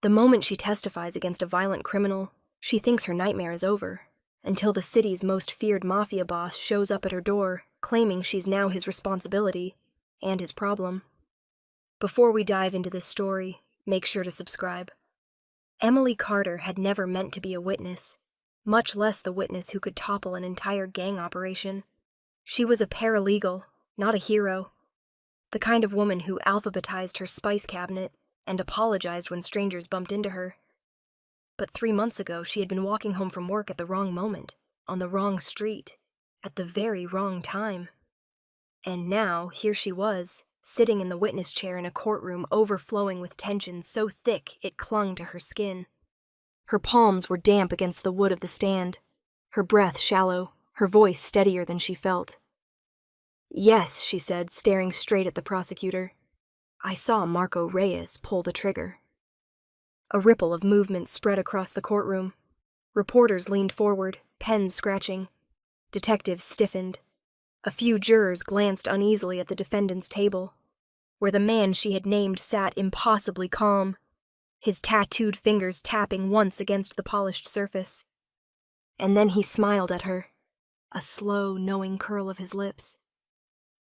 The moment she testifies against a violent criminal, she thinks her nightmare is over, until the city's most feared mafia boss shows up at her door, claiming she's now his responsibility and his problem. Before we dive into this story, make sure to subscribe. Emily Carter had never meant to be a witness, much less the witness who could topple an entire gang operation. She was a paralegal, not a hero. The kind of woman who alphabetized her spice cabinet and apologized when strangers bumped into her. But 3 months ago, she had been walking home from work at the wrong moment, on the wrong street, at the very wrong time. And now, here she was, sitting in the witness chair in a courtroom overflowing with tension so thick it clung to her skin. Her palms were damp against the wood of the stand, her breath shallow, her voice steadier than she felt. "Yes," she said, staring straight at the prosecutor. "I saw Marco Reyes pull the trigger." A ripple of movement spread across the courtroom. Reporters leaned forward, pens scratching. Detectives stiffened. A few jurors glanced uneasily at the defendant's table, where the man she had named sat impossibly calm, his tattooed fingers tapping once against the polished surface. And then he smiled at her, a slow, knowing curl of his lips.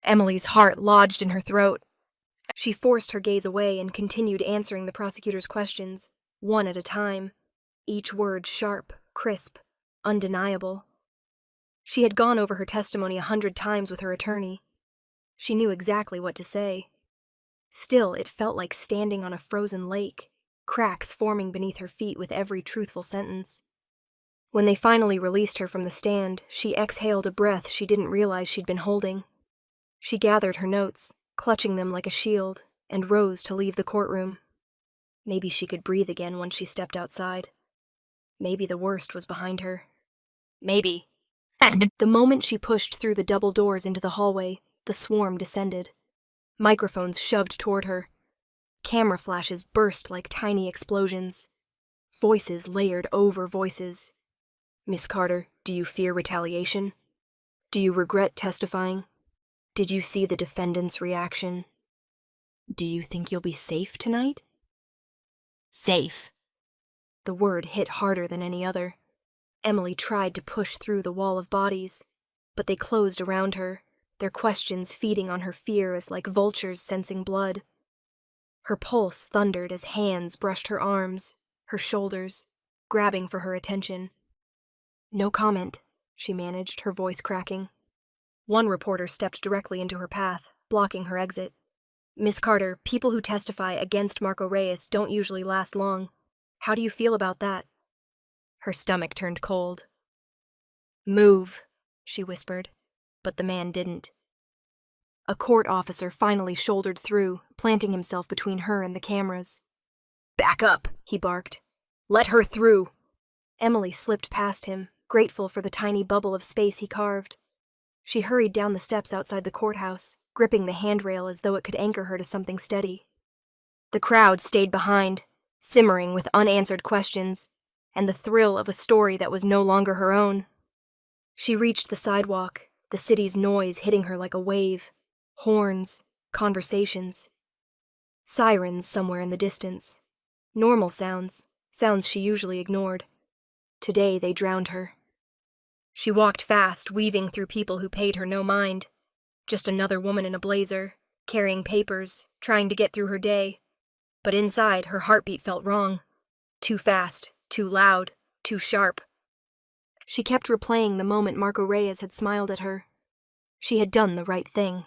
Emily's heart lodged in her throat. She forced her gaze away and continued answering the prosecutor's questions, one at a time, each word sharp, crisp, undeniable. She had gone over her testimony 100 times with her attorney. She knew exactly what to say. Still, it felt like standing on a frozen lake, cracks forming beneath her feet with every truthful sentence. When they finally released her from the stand, she exhaled a breath she didn't realize she'd been holding. She gathered her notes, clutching them like a shield, and rose to leave the courtroom. Maybe she could breathe again once she stepped outside. Maybe the worst was behind her. Maybe. The moment she pushed through the double doors into the hallway, the swarm descended. Microphones shoved toward her. Camera flashes burst like tiny explosions. Voices layered over voices. "Miss Carter, do you fear retaliation? Do you regret testifying? Did you see the defendant's reaction? Do you think you'll be safe tonight?" Safe. The word hit harder than any other. Emily tried to push through the wall of bodies, but they closed around her, their questions feeding on her fear as like vultures sensing blood. Her pulse thundered as hands brushed her arms, her shoulders, grabbing for her attention. "No comment," she managed, her voice cracking. One reporter stepped directly into her path, blocking her exit. "Miss Carter, people who testify against Marco Reyes don't usually last long. How do you feel about that?" Her stomach turned cold. "Move," she whispered, but the man didn't. A court officer finally shouldered through, planting himself between her and the cameras. "Back up," he barked. "Let her through." Emily slipped past him, grateful for the tiny bubble of space he carved. She hurried down the steps outside the courthouse, gripping the handrail as though it could anchor her to something steady. The crowd stayed behind, simmering with unanswered questions, and the thrill of a story that was no longer her own. She reached the sidewalk, the city's noise hitting her like a wave. Horns, conversations. Sirens somewhere in the distance. Normal sounds, sounds she usually ignored. Today they drowned her. She walked fast, weaving through people who paid her no mind. Just another woman in a blazer, carrying papers, trying to get through her day. But inside, her heartbeat felt wrong. Too fast, too loud, too sharp. She kept replaying the moment Marco Reyes had smiled at her. She had done the right thing.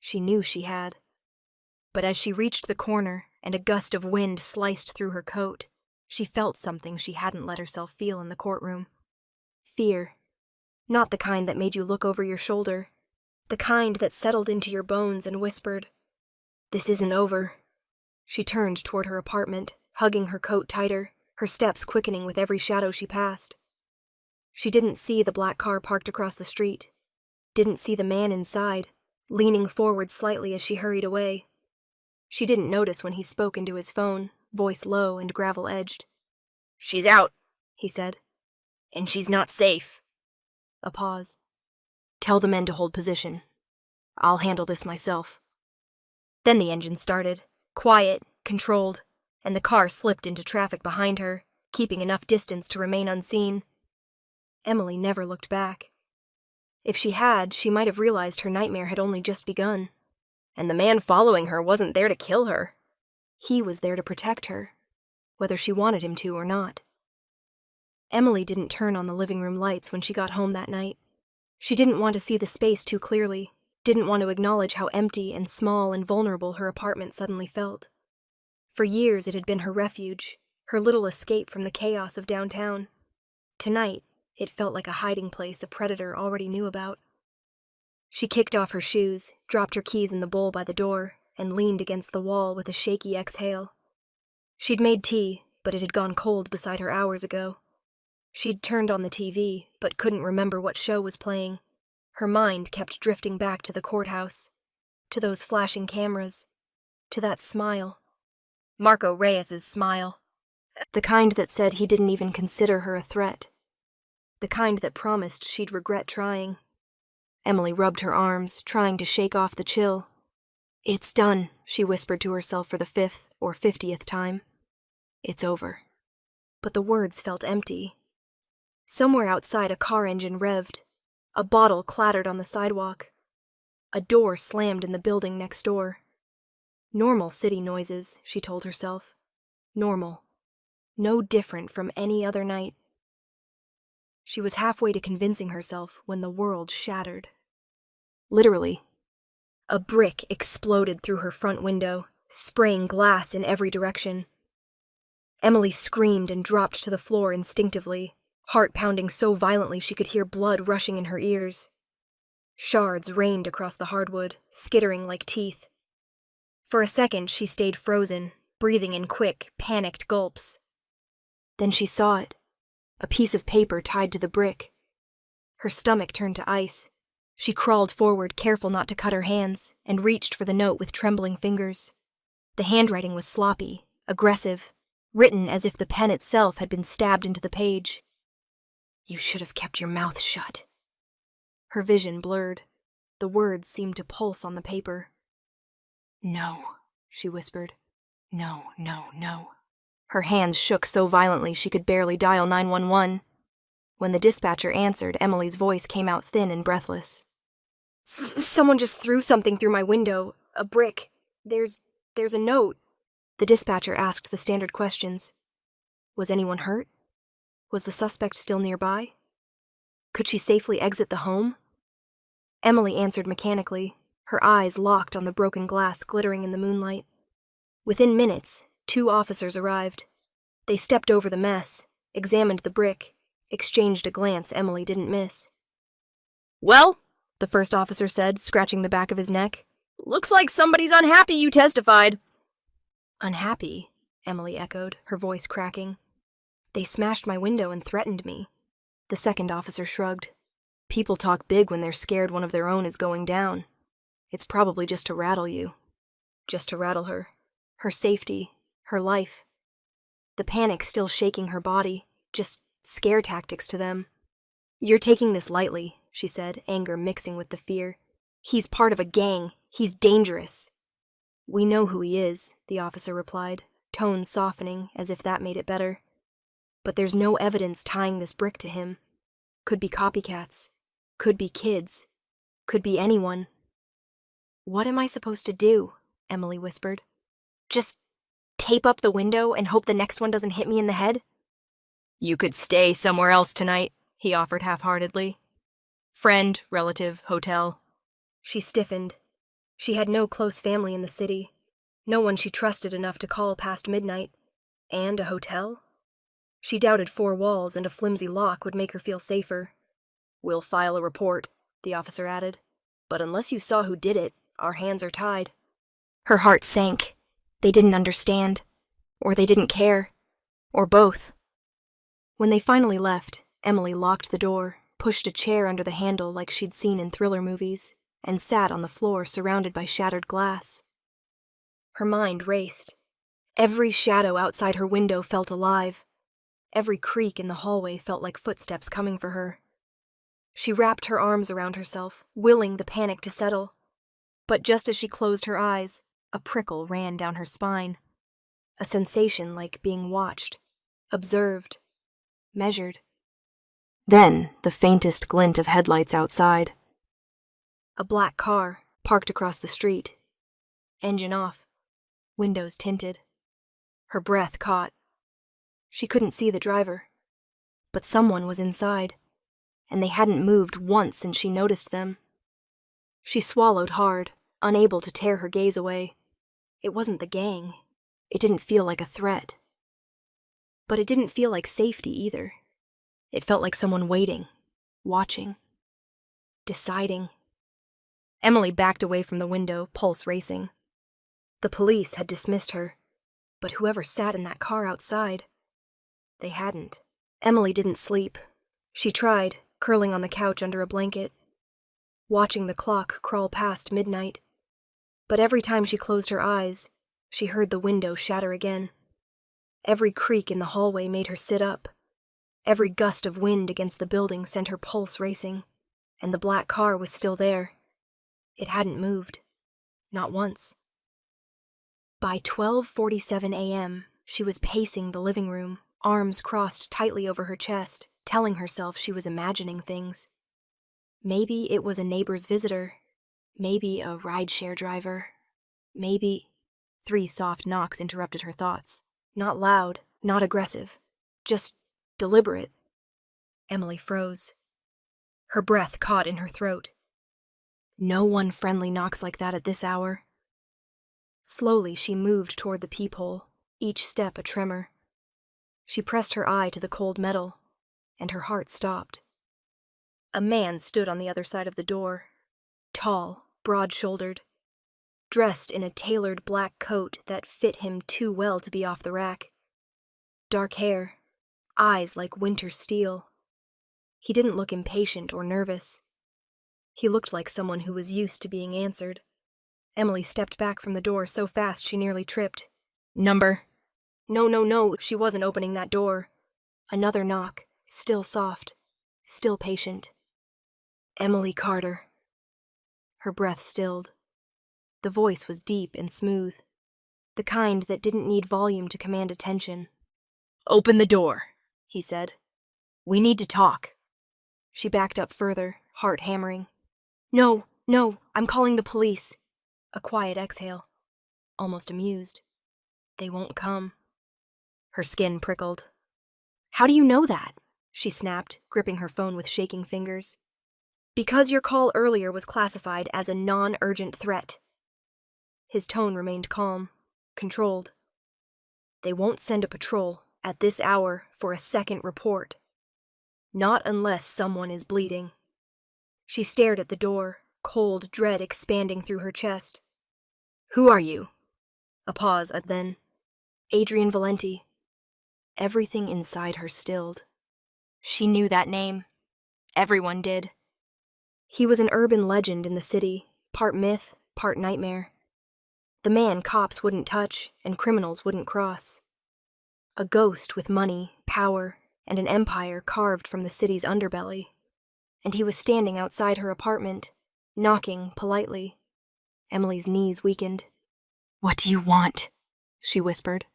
She knew she had. But as she reached the corner and a gust of wind sliced through her coat, she felt something she hadn't let herself feel in the courtroom. Fear. Not the kind that made you look over your shoulder. The kind that settled into your bones and whispered, "This isn't over." She turned toward her apartment, hugging her coat tighter, her steps quickening with every shadow she passed. She didn't see the black car parked across the street. Didn't see the man inside, leaning forward slightly as she hurried away. She didn't notice when he spoke into his phone, voice low and gravel-edged. "She's out," he said. "And she's not safe." A pause. "Tell the men to hold position. I'll handle this myself." Then the engine started, quiet, controlled, and the car slipped into traffic behind her, keeping enough distance to remain unseen. Emily never looked back. If she had, she might have realized her nightmare had only just begun. And the man following her wasn't there to kill her. He was there to protect her, whether she wanted him to or not. Emily didn't turn on the living room lights when she got home that night. She didn't want to see the space too clearly, didn't want to acknowledge how empty and small and vulnerable her apartment suddenly felt. For years it had been her refuge, her little escape from the chaos of downtown. Tonight, it felt like a hiding place a predator already knew about. She kicked off her shoes, dropped her keys in the bowl by the door, and leaned against the wall with a shaky exhale. She'd made tea, but it had gone cold beside her hours ago. She'd turned on the TV, but couldn't remember what show was playing. Her mind kept drifting back to the courthouse, to those flashing cameras, to that smile. Marco Reyes's smile. The kind that said he didn't even consider her a threat. The kind that promised she'd regret trying. Emily rubbed her arms, trying to shake off the chill. "It's done," she whispered to herself for the 5th or 50th time. "It's over." But the words felt empty. Somewhere outside a car engine revved. A bottle clattered on the sidewalk. A door slammed in the building next door. Normal city noises, she told herself. Normal. No different from any other night. She was halfway to convincing herself when the world shattered. Literally. A brick exploded through her front window, spraying glass in every direction. Emily screamed and dropped to the floor instinctively, heart pounding so violently she could hear blood rushing in her ears. Shards rained across the hardwood, skittering like teeth. For a second she stayed frozen, breathing in quick, panicked gulps. Then she saw it. A piece of paper tied to the brick. Her stomach turned to ice. She crawled forward, careful not to cut her hands, and reached for the note with trembling fingers. The handwriting was sloppy, aggressive, written as if the pen itself had been stabbed into the page. "You should have kept your mouth shut." Her vision blurred. The words seemed to pulse on the paper. "No," she whispered. "No, no, no." Her hands shook so violently she could barely dial 911. When the dispatcher answered, Emily's voice came out thin and breathless. Someone just threw something through my window. A brick. There's a note." The dispatcher asked the standard questions. Was anyone hurt? Was the suspect still nearby? Could she safely exit the home? Emily answered mechanically, her eyes locked on the broken glass glittering in the moonlight. Within minutes, 2 officers arrived. They stepped over the mess, examined the brick, exchanged a glance Emily didn't miss. "Well," the first officer said, scratching the back of his neck, "looks like somebody's unhappy you testified." "Unhappy?" Emily echoed, her voice cracking. "They smashed my window and threatened me." The second officer shrugged. "People talk big when they're scared one of their own is going down. It's probably just to rattle you. Just to rattle her. Her safety. Her life. The panic still shaking her body. Just scare tactics to them." "You're taking this lightly," she said, anger mixing with the fear. "He's part of a gang. He's dangerous." "We know who he is," the officer replied, tone softening as if that made it better. "But there's no evidence tying this brick to him. Could be copycats. Could be kids. Could be anyone." "What am I supposed to do?" Emily whispered. "Just tape up the window and hope the next one doesn't hit me in the head?" "You could stay somewhere else tonight," he offered half-heartedly. "Friend, relative, hotel." She stiffened. She had no close family in the city, no one she trusted enough to call past midnight. And a hotel? She doubted 4 walls and a flimsy lock would make her feel safer. "We'll file a report," the officer added. "But unless you saw who did it, our hands are tied." Her heart sank. They didn't understand. Or they didn't care. Or both. When they finally left, Emily locked the door, pushed a chair under the handle like she'd seen in thriller movies, and sat on the floor surrounded by shattered glass. Her mind raced. Every shadow outside her window felt alive. Every creak in the hallway felt like footsteps coming for her. She wrapped her arms around herself, willing the panic to settle. But just as she closed her eyes, a prickle ran down her spine. A sensation like being watched, observed, measured. Then, the faintest glint of headlights outside. A black car, parked across the street. Engine off. Windows tinted. Her breath caught. She couldn't see the driver. But someone was inside, and they hadn't moved once since she noticed them. She swallowed hard, unable to tear her gaze away. It wasn't the gang. It didn't feel like a threat. But it didn't feel like safety either. It felt like someone waiting, watching, deciding. Emily backed away from the window, pulse racing. The police had dismissed her, but whoever sat in that car outside, they hadn't. Emily didn't sleep. She tried, curling on the couch under a blanket, watching the clock crawl past midnight. But every time she closed her eyes, she heard the window shatter again. Every creak in the hallway made her sit up. Every gust of wind against the building sent her pulse racing, and the black car was still there. It hadn't moved. Not once. By 12:47 a.m., she was pacing the living room, arms crossed tightly over her chest, telling herself she was imagining things. Maybe it was a neighbor's visitor. Maybe a rideshare driver. Maybe... 3 soft knocks interrupted her thoughts. Not loud, not aggressive. Just deliberate. Emily froze. Her breath caught in her throat. No one friendly knocks like that at this hour. Slowly she moved toward the peephole, each step a tremor. She pressed her eye to the cold metal, and her heart stopped. A man stood on the other side of the door, tall, broad-shouldered, dressed in a tailored black coat that fit him too well to be off the rack. Dark hair, eyes like winter steel. He didn't look impatient or nervous. He looked like someone who was used to being answered. Emily stepped back from the door so fast she nearly tripped. Number? No, she wasn't opening that door. Another knock, still soft, still patient. Emily Carter. Her breath stilled. The voice was deep and smooth, the kind that didn't need volume to command attention. Open the door, he said. We need to talk. She backed up further, heart hammering. No, I'm calling the police. A quiet exhale, almost amused. They won't come. Her skin prickled. How do you know that? She snapped, gripping her phone with shaking fingers. Because your call earlier was classified as a non-urgent threat. His tone remained calm, controlled. They won't send a patrol at this hour for a second report. Not unless someone is bleeding. She stared at the door, cold dread expanding through her chest. Who are you? A pause, then. Adrian Valenti. Everything inside her stilled. She knew that name. Everyone did. He was an urban legend in the city, part myth, part nightmare. The man cops wouldn't touch and criminals wouldn't cross. A ghost with money, power, and an empire carved from the city's underbelly. And he was standing outside her apartment, knocking politely. Emily's knees weakened. What do you want? She whispered.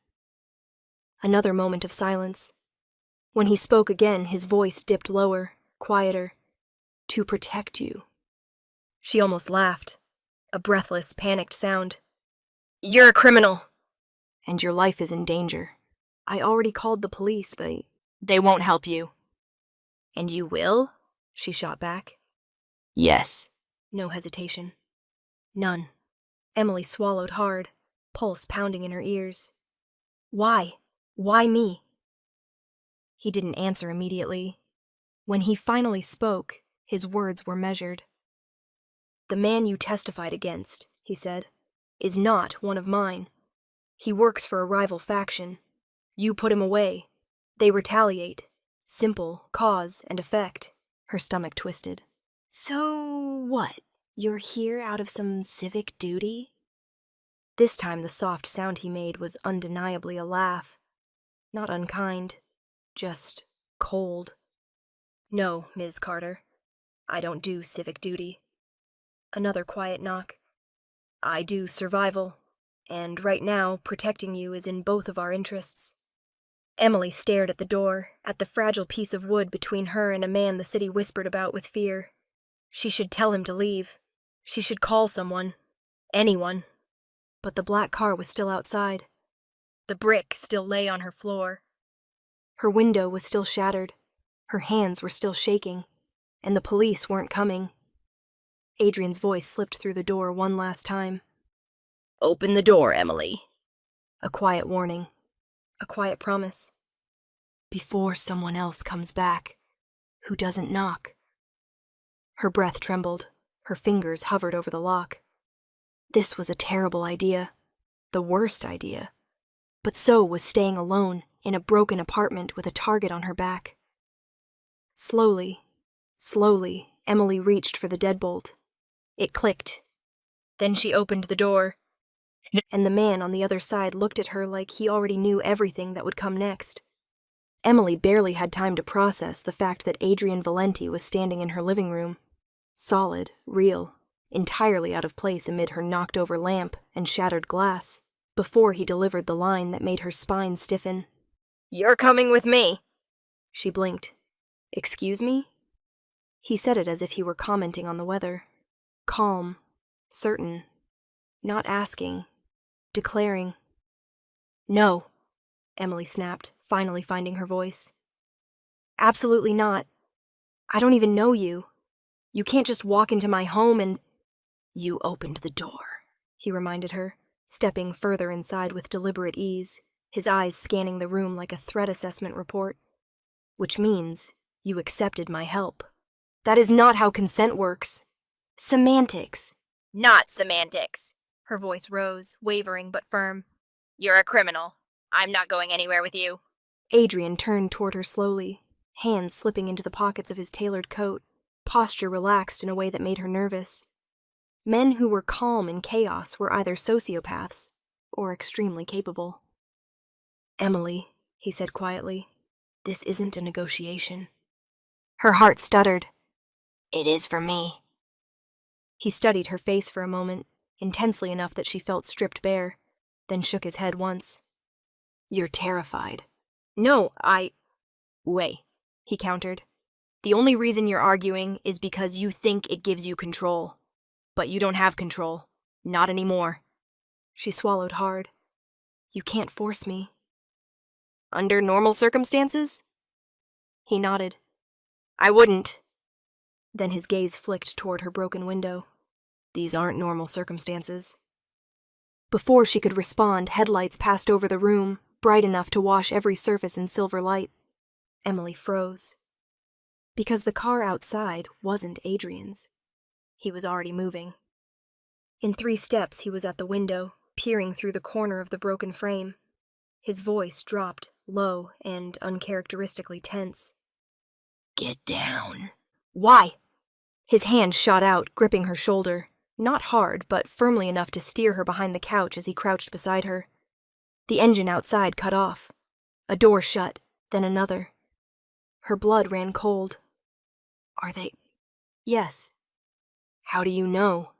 Another moment of silence. When he spoke again, his voice dipped lower, quieter. To protect you. She almost laughed. A breathless, panicked sound. You're a criminal! And your life is in danger. I already called the police, but they won't help you. And you will? She shot back. Yes. No hesitation. None. Emily swallowed hard, pulse pounding in her ears. Why? Why me? He didn't answer immediately. When he finally spoke, his words were measured. The man you testified against, he said, is not one of mine. He works for a rival faction. You put him away. They retaliate. Simple cause and effect. Her stomach twisted. So what? You're here out of some civic duty? This time the soft sound he made was undeniably a laugh. Not unkind, just cold. No, Ms. Carter. I don't do civic duty. Another quiet knock. I do survival. And right now, protecting you is in both of our interests. Emily stared at the door, at the fragile piece of wood between her and a man the city whispered about with fear. She should tell him to leave. She should call someone. Anyone. But the black car was still outside. The brick still lay on her floor. Her window was still shattered. Her hands were still shaking. And the police weren't coming. Adrian's voice slipped through the door one last time. "Open the door, Emily." A quiet warning. A quiet promise. Before someone else comes back, who doesn't knock. Her breath trembled. Her fingers hovered over the lock. This was a terrible idea. The worst idea. But so was staying alone in a broken apartment with a target on her back. Slowly, Emily reached for the deadbolt. It clicked. Then she opened the door, and the man on the other side looked at her like he already knew everything that would come next. Emily barely had time to process the fact that Adrian Valenti was standing in her living room. Solid, real, entirely out of place amid her knocked-over lamp and shattered glass, before he delivered the line that made her spine stiffen. "You're coming with me." She blinked. "Excuse me?" He said it as if he were commenting on the weather. Calm, certain, not asking, declaring. "No," Emily snapped, finally finding her voice. "Absolutely not. I don't even know you. You can't just walk into my home and—" "You opened the door," he reminded her, stepping further inside with deliberate ease, his eyes scanning the room like a threat assessment report. "Which means you accepted my help. That is not how consent works. Semantics." "Not semantics." Her voice rose, wavering but firm. "You're a criminal. I'm not going anywhere with you." Adrian turned toward her slowly, hands slipping into the pockets of his tailored coat, posture relaxed in a way that made her nervous. Men who were calm in chaos were either sociopaths or extremely capable. "Emily," he said quietly, "this isn't a negotiation." Her heart stuttered. "It is for me." He studied her face for a moment, intensely enough that she felt stripped bare, then shook his head once. "You're terrified." "No, Wait," he countered. "The only reason you're arguing is because you think it gives you control. But you don't have control. Not anymore." She swallowed hard. "You can't force me." "Under normal circumstances?" He nodded. "I wouldn't." Then his gaze flicked toward her broken window. "These aren't normal circumstances." Before she could respond, headlights passed over the room, bright enough to wash every surface in silver light. Emily froze. Because the car outside wasn't Adrian's. He was already moving. In 3 steps he was at the window, peering through the corner of the broken frame. His voice dropped, low and uncharacteristically tense. "Get down." "Why?" His hand shot out, gripping her shoulder, not hard, but firmly enough to steer her behind the couch as he crouched beside her. The engine outside cut off. A door shut, then another. Her blood ran cold. "Are they—" "Yes." "How do you know?"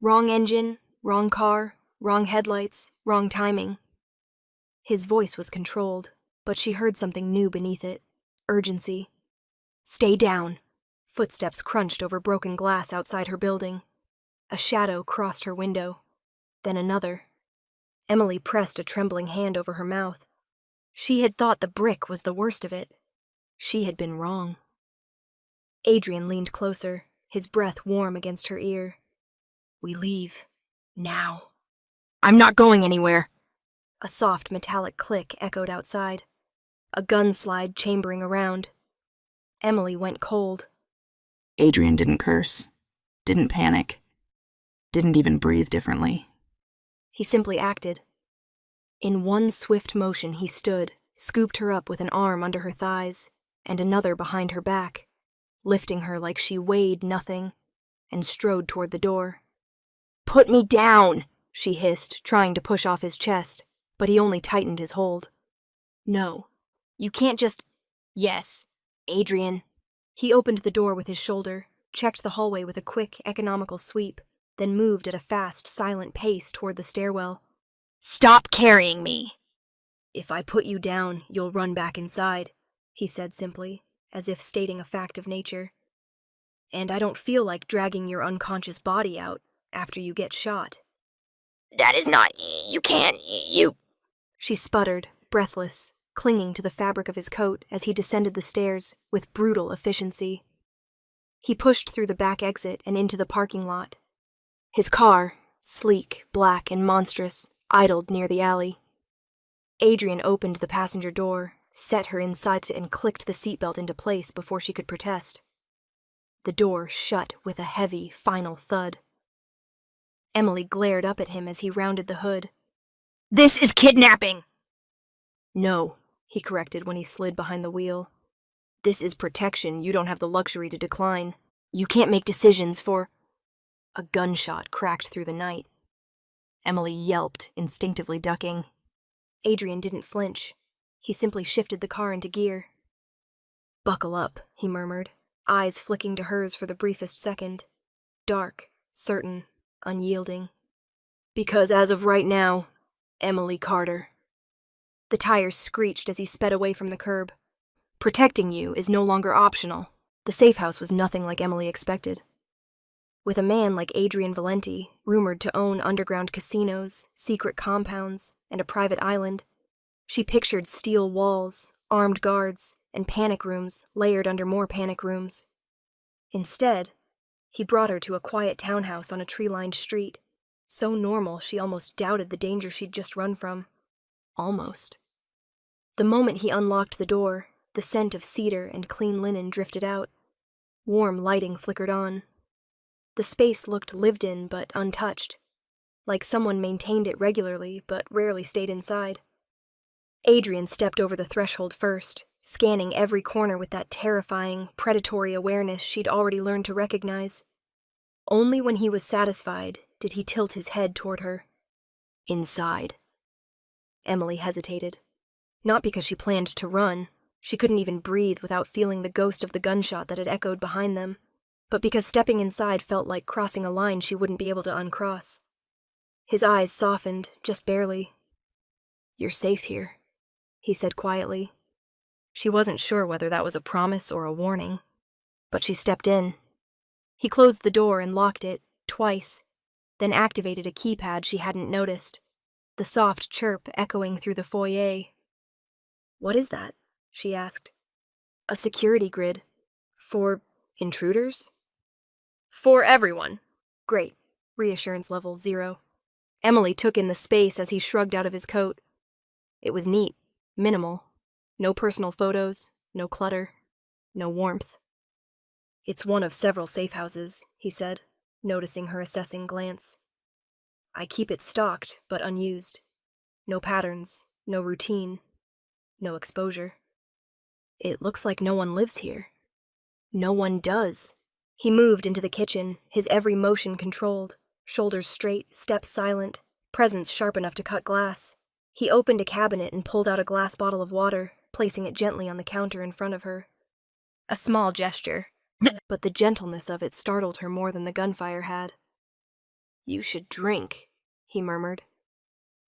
"Wrong engine, wrong car, wrong headlights, wrong timing." His voice was controlled, but she heard something new beneath it. Urgency. "Stay down." Footsteps crunched over broken glass outside her building. A shadow crossed her window. Then another. Emily pressed a trembling hand over her mouth. She had thought the brick was the worst of it. She had been wrong. Adrian leaned closer, his breath warm against her ear. "We leave. Now." "I'm not going anywhere." A soft metallic click echoed outside. A gun slide chambering around. Emily went cold. Adrian didn't curse, didn't panic, didn't even breathe differently. He simply acted. In one swift motion he stood, scooped her up with an arm under her thighs, and another behind her back, lifting her like she weighed nothing, and strode toward the door. "Put me down!" she hissed, trying to push off his chest, but he only tightened his hold. "No, you can't just—" "Yes." "Adrian." He opened the door with his shoulder, checked the hallway with a quick, economical sweep, then moved at a fast, silent pace toward the stairwell. Stop carrying me. If I put you down, you'll run back inside, he said simply, as if stating a fact of nature. And I don't feel like dragging your unconscious body out after you get shot. That is not... You can't... You... She sputtered, breathless, clinging to the fabric of his coat as he descended the stairs with brutal efficiency. He pushed through the back exit and into the parking lot. His car, sleek, black, and monstrous, idled near the alley. Adrian opened the passenger door, set her inside and clicked the seatbelt into place before she could protest. The door shut with a heavy, final thud. Emily glared up at him as he rounded the hood. This is kidnapping! No, he corrected when he slid behind the wheel. This is protection you don't have the luxury to decline. You can't make decisions for... A gunshot cracked through the night. Emily yelped, instinctively ducking. Adrian didn't flinch. He simply shifted the car into gear. Buckle up, he murmured, eyes flicking to hers for the briefest second. Dark, certain, unyielding. Because as of right now, Emily Carter. The tires screeched as he sped away from the curb. Protecting you is no longer optional. The safe house was nothing like Emily expected. With a man like Adrian Valenti, rumored to own underground casinos, secret compounds, and a private island, she pictured steel walls, armed guards, and panic rooms layered under more panic rooms. Instead, he brought her to a quiet townhouse on a tree-lined street, so normal she almost doubted the danger she'd just run from. Almost. The moment he unlocked the door, the scent of cedar and clean linen drifted out. Warm lighting flickered on. The space looked lived in but untouched, like someone maintained it regularly but rarely stayed inside. Adrian stepped over the threshold first, scanning every corner with that terrifying, predatory awareness she'd already learned to recognize. Only when he was satisfied did he tilt his head toward her. Inside. Emily hesitated. Not because she planned to run. She couldn't even breathe without feeling the ghost of the gunshot that had echoed behind them, but because stepping inside felt like crossing a line she wouldn't be able to uncross. His eyes softened, just barely. "You're safe here," he said quietly. She wasn't sure whether that was a promise or a warning, but she stepped in. He closed the door and locked it, twice, then activated a keypad she hadn't noticed, the soft chirp echoing through the foyer. "What is that?" she asked. "A security grid. For intruders?" "For everyone." "Great." Reassurance level 0. Emily took in the space as he shrugged out of his coat. It was neat, minimal. No personal photos, no clutter, no warmth. "It's one of several safe houses," he said, noticing her assessing glance. "I keep it stocked, but unused. No patterns, no routine, no exposure. It looks like no one lives here." "No one does." He moved into the kitchen, his every motion controlled, shoulders straight, steps silent, presence sharp enough to cut glass. He opened a cabinet and pulled out a glass bottle of water, placing it gently on the counter in front of her. A small gesture, but the gentleness of it startled her more than the gunfire had. "You should drink," he murmured.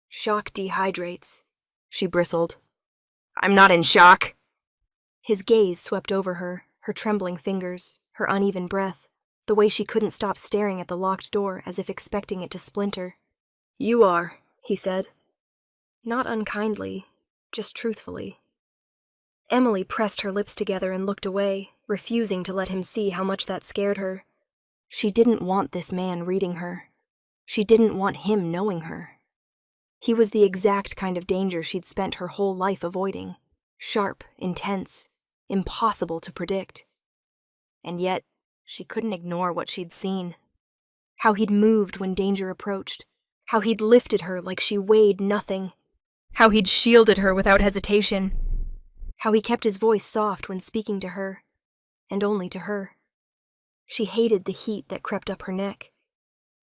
"Shock dehydrates," she bristled. "I'm not in shock." His gaze swept over her, her trembling fingers, her uneven breath, the way she couldn't stop staring at the locked door as if expecting it to splinter. "You are," he said. Not unkindly, just truthfully. Emily pressed her lips together and looked away, refusing to let him see how much that scared her. She didn't want this man reading her. She didn't want him knowing her. He was the exact kind of danger she'd spent her whole life avoiding. Sharp, intense, impossible to predict. And yet, she couldn't ignore what she'd seen. How he'd moved when danger approached. How he'd lifted her like she weighed nothing. How he'd shielded her without hesitation. How he kept his voice soft when speaking to her, and only to her. She hated the heat that crept up her neck.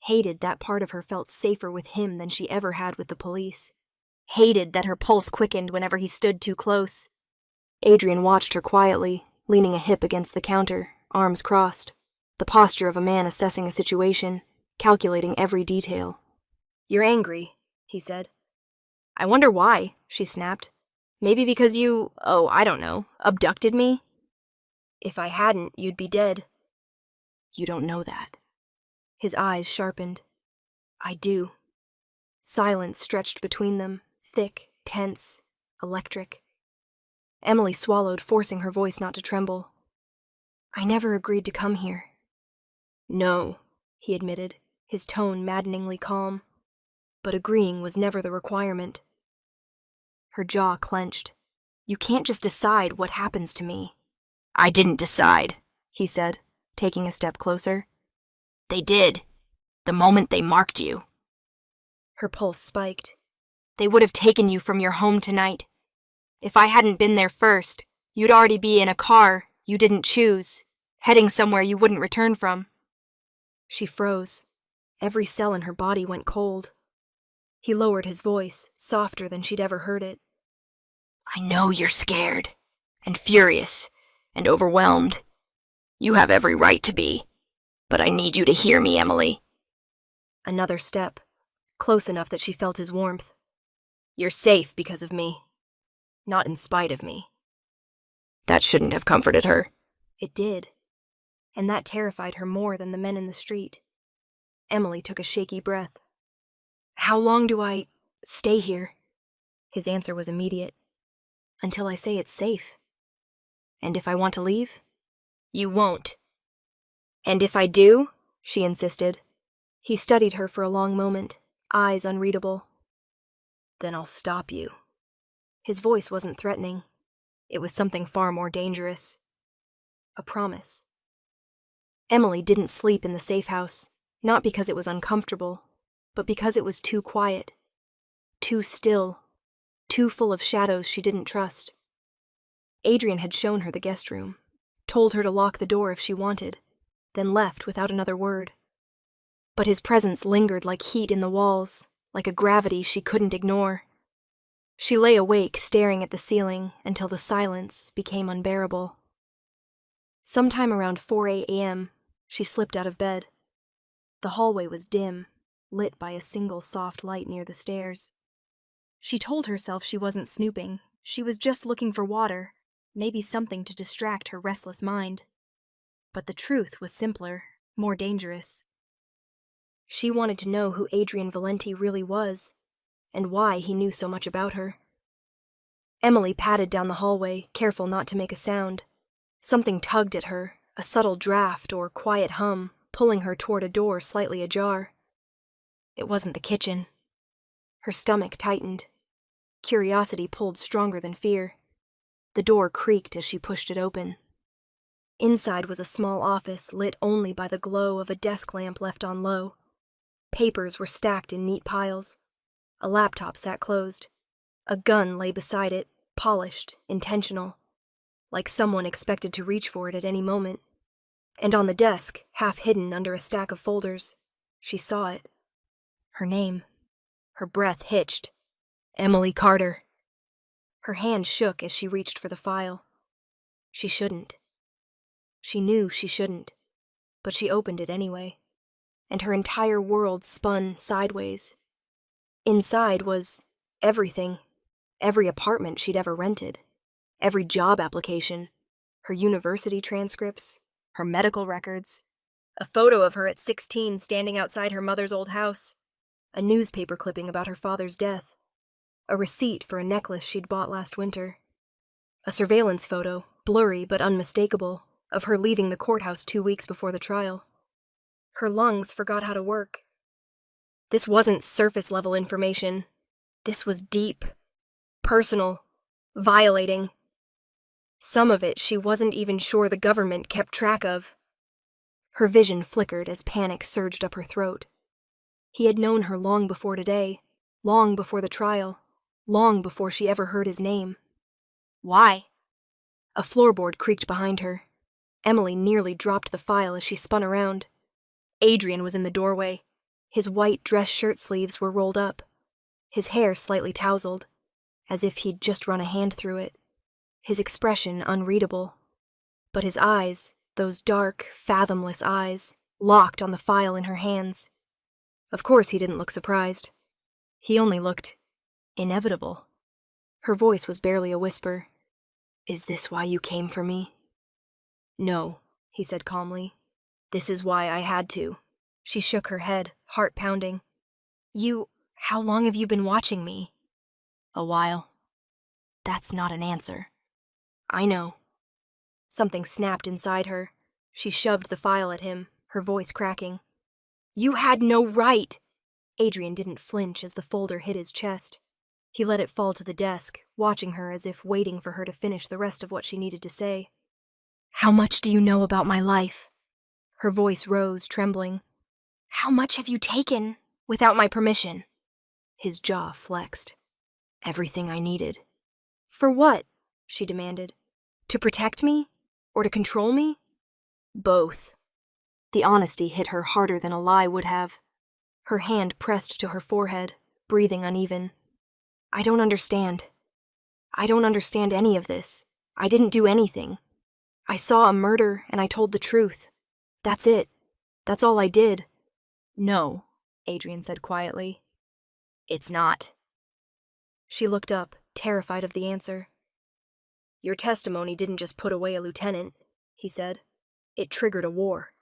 Hated that part of her felt safer with him than she ever had with the police. Hated that her pulse quickened whenever he stood too close. Adrian watched her quietly, leaning a hip against the counter, arms crossed, the posture of a man assessing a situation, calculating every detail. "You're angry," he said. I wonder why, she snapped. Maybe because you, I don't know, abducted me? If I hadn't, you'd be dead. You don't know that. His eyes sharpened. I do. Silence stretched between them, thick, tense, electric. Emily swallowed, forcing her voice not to tremble. I never agreed to come here. No, he admitted, his tone maddeningly calm. But agreeing was never the requirement. Her jaw clenched. You can't just decide what happens to me. I didn't decide, he said, taking a step closer. They did, the moment they marked you. Her pulse spiked. They would have taken you from your home tonight. If I hadn't been there first, you'd already be in a car you didn't choose, heading somewhere you wouldn't return from. She froze. Every cell in her body went cold. He lowered his voice, softer than she'd ever heard it. I know you're scared, and furious, and overwhelmed. You have every right to be, but I need you to hear me, Emily. Another step, close enough that she felt his warmth. You're safe because of me, not in spite of me. That shouldn't have comforted her. It did, and that terrified her more than the men in the street. Emily took a shaky breath. How long do I stay here? His answer was immediate. Until I say it's safe. And if I want to leave? You won't. And if I do? She insisted. He studied her for a long moment, eyes unreadable. Then I'll stop you. His voice wasn't threatening. It was something far more dangerous. A promise. Emily didn't sleep in the safe house, not because it was uncomfortable, but because it was too quiet, too still, too full of shadows she didn't trust. Adrian had shown her the guest room, told her to lock the door if she wanted, then left without another word. But his presence lingered like heat in the walls, like a gravity she couldn't ignore. She lay awake, staring at the ceiling until the silence became unbearable. Sometime around 4 a.m., she slipped out of bed. The hallway was dim, lit by a single soft light near the stairs. She told herself she wasn't snooping. She was just looking for water, maybe something to distract her restless mind. But the truth was simpler, more dangerous. She wanted to know who Adrian Valenti really was, and why he knew so much about her. Emily padded down the hallway, careful not to make a sound. Something tugged at her, a subtle draft or quiet hum, pulling her toward a door slightly ajar. It wasn't the kitchen. Her stomach tightened. Curiosity pulled stronger than fear. The door creaked as she pushed it open. Inside was a small office lit only by the glow of a desk lamp left on low. Papers were stacked in neat piles. A laptop sat closed. A gun lay beside it, polished, intentional, like someone expected to reach for it at any moment. And on the desk, half hidden under a stack of folders, she saw it. Her name. Her breath hitched. Emily Carter. Her hand shook as she reached for the file. She shouldn't. She knew she shouldn't, but she opened it anyway, and her entire world spun sideways. Inside was everything, every apartment she'd ever rented, every job application, her university transcripts, her medical records, a photo of her at 16 standing outside her mother's old house, a newspaper clipping about her father's death, a receipt for a necklace she'd bought last winter, a surveillance photo, blurry but unmistakable, of her leaving the courthouse 2 weeks before the trial. Her lungs forgot how to work. This wasn't surface-level information. This was deep, personal, violating. Some of it she wasn't even sure the government kept track of. Her vision flickered as panic surged up her throat. He had known her long before today, long before the trial, long before she ever heard his name. Why? A floorboard creaked behind her. Emily nearly dropped the file as she spun around. Adrian was in the doorway. His white dress shirt sleeves were rolled up. His hair slightly tousled, as if he'd just run a hand through it. His expression unreadable. But his eyes, those dark, fathomless eyes, locked on the file in her hands. Of course he didn't look surprised. He only looked Inevitable. Her voice was barely a whisper. Is this why you came for me? No, he said calmly. This is why I had to. She shook her head, heart pounding. How long have you been watching me? A while. That's not an answer. I know. Something snapped inside her. She shoved the file at him, her voice cracking. You had no right! Adrian didn't flinch as the folder hit his chest. He let it fall to the desk, watching her as if waiting for her to finish the rest of what she needed to say. How much do you know about my life? Her voice rose, trembling. How much have you taken without my permission? His jaw flexed. Everything I needed. For what? She demanded. To protect me? Or to control me? Both. The honesty hit her harder than a lie would have. Her hand pressed to her forehead, breathing uneven. I don't understand. I don't understand any of this. I didn't do anything. I saw a murder and I told the truth. That's it. That's all I did. No, Adrian said quietly. It's not. She looked up, terrified of the answer. Your testimony didn't just put away a lieutenant, he said. It triggered a war.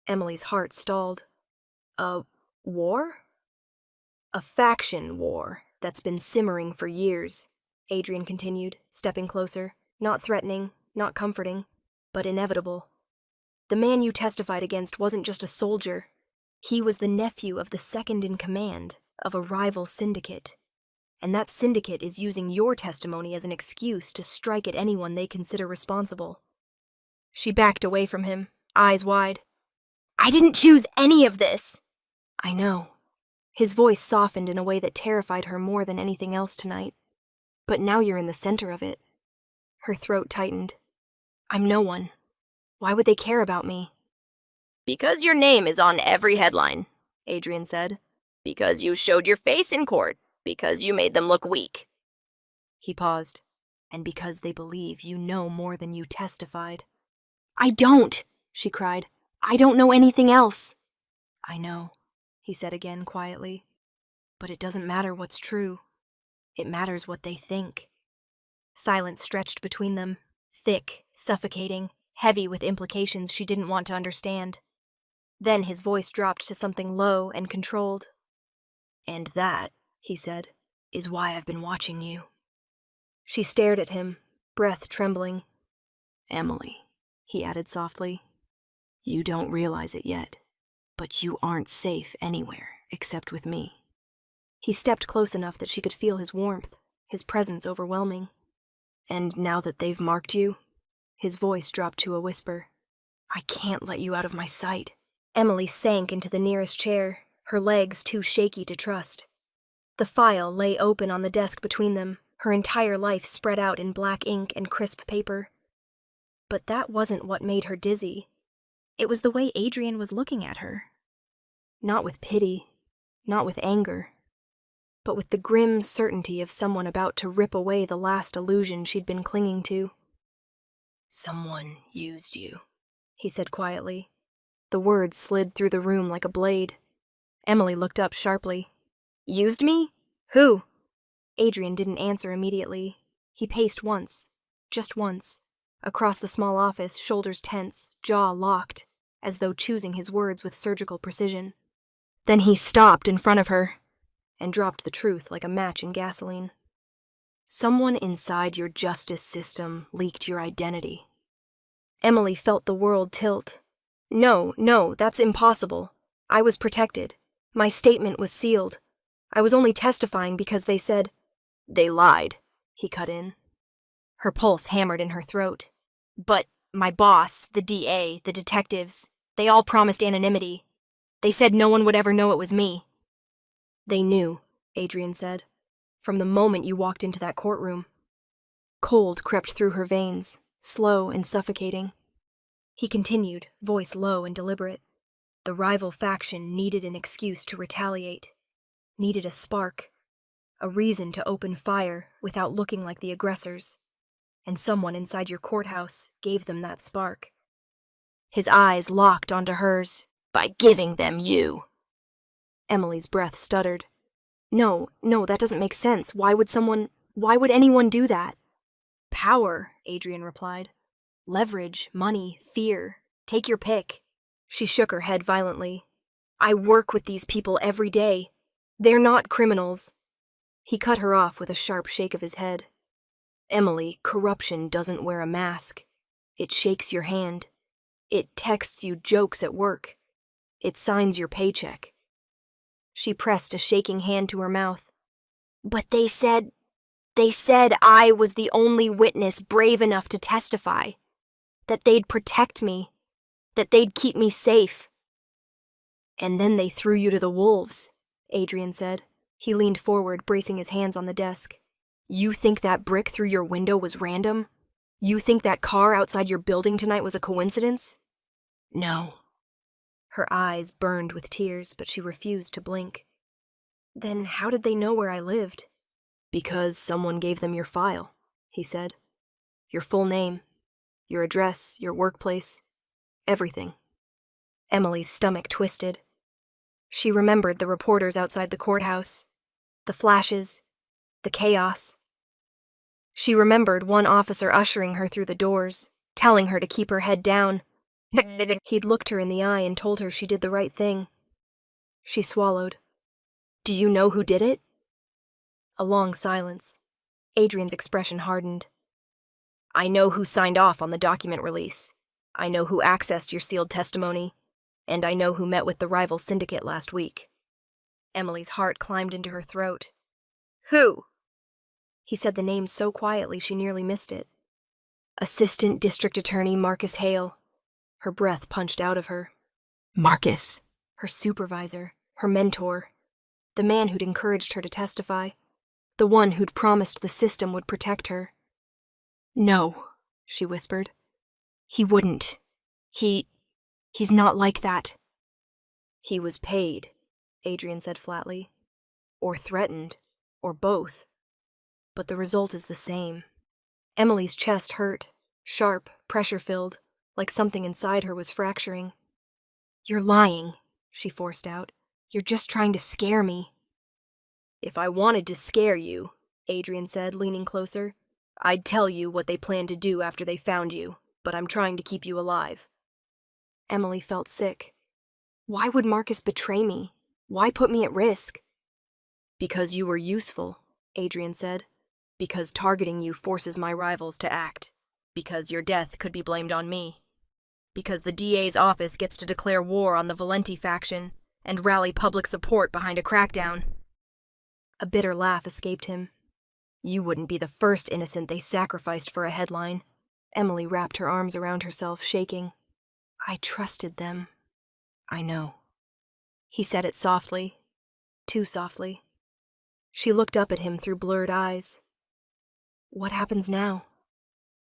Emily's heart stalled. A war? A faction war that's been simmering for years, Adrian continued, stepping closer, not threatening, not comforting, but inevitable. The man you testified against wasn't just a soldier. He was the nephew of the second in command of a rival syndicate. And that syndicate is using your testimony as an excuse to strike at anyone they consider responsible. She backed away from him, eyes wide. I didn't choose any of this! I know. His voice softened in a way that terrified her more than anything else tonight. But now you're in the center of it. Her throat tightened. I'm no one. Why would they care about me? Because your name is on every headline, Adrian said. Because you showed your face in court. Because you made them look weak. He paused. And because they believe you know more than you testified. I don't, she cried. I don't know anything else. I know, he said again quietly. But it doesn't matter what's true. It matters what they think. Silence stretched between them, thick, suffocating, heavy with implications she didn't want to understand. Then his voice dropped to something low and controlled. And that, he said, is why I've been watching you. She stared at him, breath trembling. Emily, he added softly, you don't realize it yet, but you aren't safe anywhere except with me. He stepped close enough that she could feel his warmth, his presence overwhelming. And now that they've marked you, his voice dropped to a whisper, I can't let you out of my sight. Emily sank into the nearest chair, her legs too shaky to trust. The file lay open on the desk between them, her entire life spread out in black ink and crisp paper. But that wasn't what made her dizzy. It was the way Adrian was looking at her. Not with pity, not with anger, but with the grim certainty of someone about to rip away the last illusion she'd been clinging to. Someone used you, he said quietly. The words slid through the room like a blade. Emily looked up sharply. Used me? Who? Adrian didn't answer immediately. He paced once, just once, across the small office, shoulders tense, jaw locked, as though choosing his words with surgical precision. Then he stopped in front of her and dropped the truth like a match in gasoline. Someone inside your justice system leaked your identity. Emily felt the world tilt. No, that's impossible. I was protected. My statement was sealed. I was only testifying because they said... They lied, he cut in. Her pulse hammered in her throat. But my boss, the DA, the detectives, they all promised anonymity. They said no one would ever know it was me. They knew, Adrian said, from the moment you walked into that courtroom. Cold crept through her veins, slow and suffocating. He continued, voice low and deliberate. The rival faction needed an excuse to retaliate, needed a spark, a reason to open fire without looking like the aggressors. And someone inside your courthouse gave them that spark. His eyes locked onto hers. By giving them you. Emily's breath stuttered. No, that doesn't make sense. Why would anyone do that? Power, Adrian replied. Leverage, money, fear. Take your pick. She shook her head violently. I work with these people every day. They're not criminals. He cut her off with a sharp shake of his head. Emily, corruption doesn't wear a mask. It shakes your hand. It texts you jokes at work. It signs your paycheck. She pressed a shaking hand to her mouth. But they said I was the only witness brave enough to testify. That they'd protect me. That they'd keep me safe. And then they threw you to the wolves, Adrian said. He leaned forward, bracing his hands on the desk. You think that brick through your window was random? You think that car outside your building tonight was a coincidence? No. Her eyes burned with tears, but she refused to blink. Then how did they know where I lived? Because someone gave them your file, he said. Your full name, your address, your workplace, everything. Emily's stomach twisted. She remembered the reporters outside the courthouse, the flashes, the chaos. She remembered one officer ushering her through the doors, telling her to keep her head down. He'd looked her in the eye and told her she did the right thing. She swallowed. Do you know who did it? A long silence. Adrian's expression hardened. I know who signed off on the document release. I know who accessed your sealed testimony. And I know who met with the rival Syndicate last week. Emily's heart climbed into her throat. Who? He said the name so quietly she nearly missed it. Assistant District Attorney Marcus Hale. Her breath punched out of her. Marcus. Her supervisor, her mentor. The man who'd encouraged her to testify. The one who'd promised the system would protect her. No, she whispered. He wouldn't. He's not like that. He was paid, Adrian said flatly. Or threatened, or both. But the result is the same. Emily's chest hurt, sharp, pressure-filled, like something inside her was fracturing. You're lying, she forced out. You're just trying to scare me. If I wanted to scare you, Adrian said, leaning closer, I'd tell you what they planned to do after they found you, but I'm trying to keep you alive. Emily felt sick. Why would Marcus betray me? Why put me at risk? Because you were useful, Adrian said. Because targeting you forces my rivals to act. Because your death could be blamed on me. Because the DA's office gets to declare war on the Valenti faction and rally public support behind a crackdown. A bitter laugh escaped him. You wouldn't be the first innocent they sacrificed for a headline. Emily wrapped her arms around herself, shaking. I trusted them. I know. He said it softly. Too softly. She looked up at him through blurred eyes. What happens now?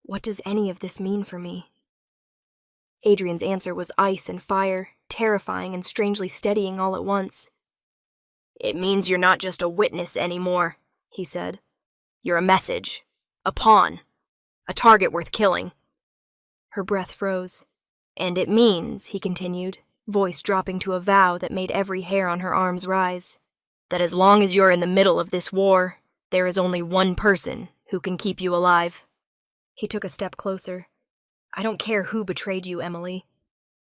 What does any of this mean for me? Adrian's answer was ice and fire, terrifying and strangely steadying all at once. It means you're not just a witness anymore, he said. You're a message. A pawn. A target worth killing. Her breath froze. And it means, he continued, voice dropping to a vow that made every hair on her arms rise, that as long as you're in the middle of this war, there is only one person who can keep you alive. He took a step closer. I don't care who betrayed you, Emily.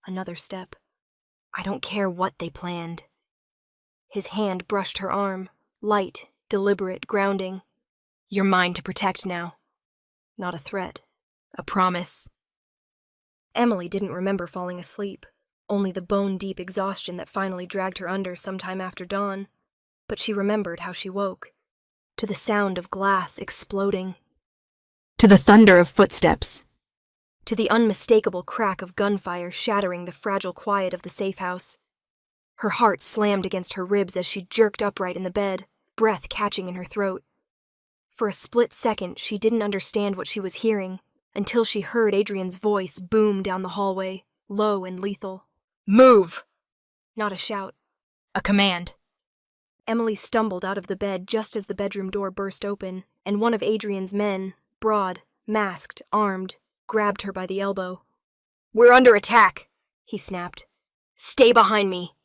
Another step. I don't care what they planned. His hand brushed her arm, light, deliberate, grounding. You're mine to protect now. Not a threat. A promise. Emily didn't remember falling asleep, only the bone-deep exhaustion that finally dragged her under sometime after dawn. But she remembered how she woke. To the sound of glass exploding. To the thunder of footsteps. To the unmistakable crack of gunfire shattering the fragile quiet of the safe house. Her heart slammed against her ribs as she jerked upright in the bed, breath catching in her throat. For a split second, she didn't understand what she was hearing, until she heard Adrian's voice boom down the hallway, low and lethal. Move! Not a shout. A command. Emily stumbled out of the bed just as the bedroom door burst open, and one of Adrian's men, broad, masked, armed, grabbed her by the elbow. We're under attack, he snapped. Stay behind me.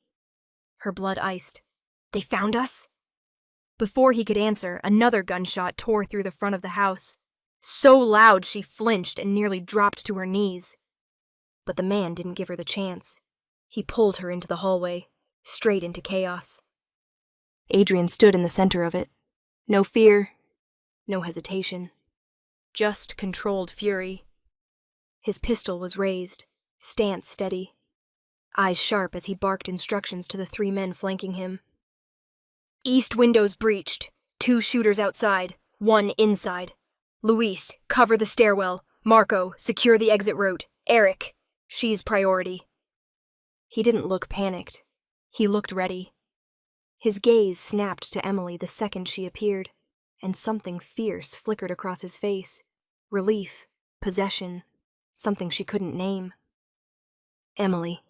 Her blood iced. They found us? Before he could answer, another gunshot tore through the front of the house. So loud she flinched and nearly dropped to her knees. But the man didn't give her the chance. He pulled her into the hallway, straight into chaos. Adrian stood in the center of it. No fear, no hesitation. Just controlled fury. His pistol was raised, stance steady. Eyes sharp as he barked instructions to the 3 men flanking him. East windows breached. 2 shooters outside, 1 inside. Luis, cover the stairwell. Marco, secure the exit route. Eric, she's priority. He didn't look panicked. He looked ready. His gaze snapped to Emily the second she appeared, and something fierce flickered across his face. Relief, possession, something she couldn't name. Emily,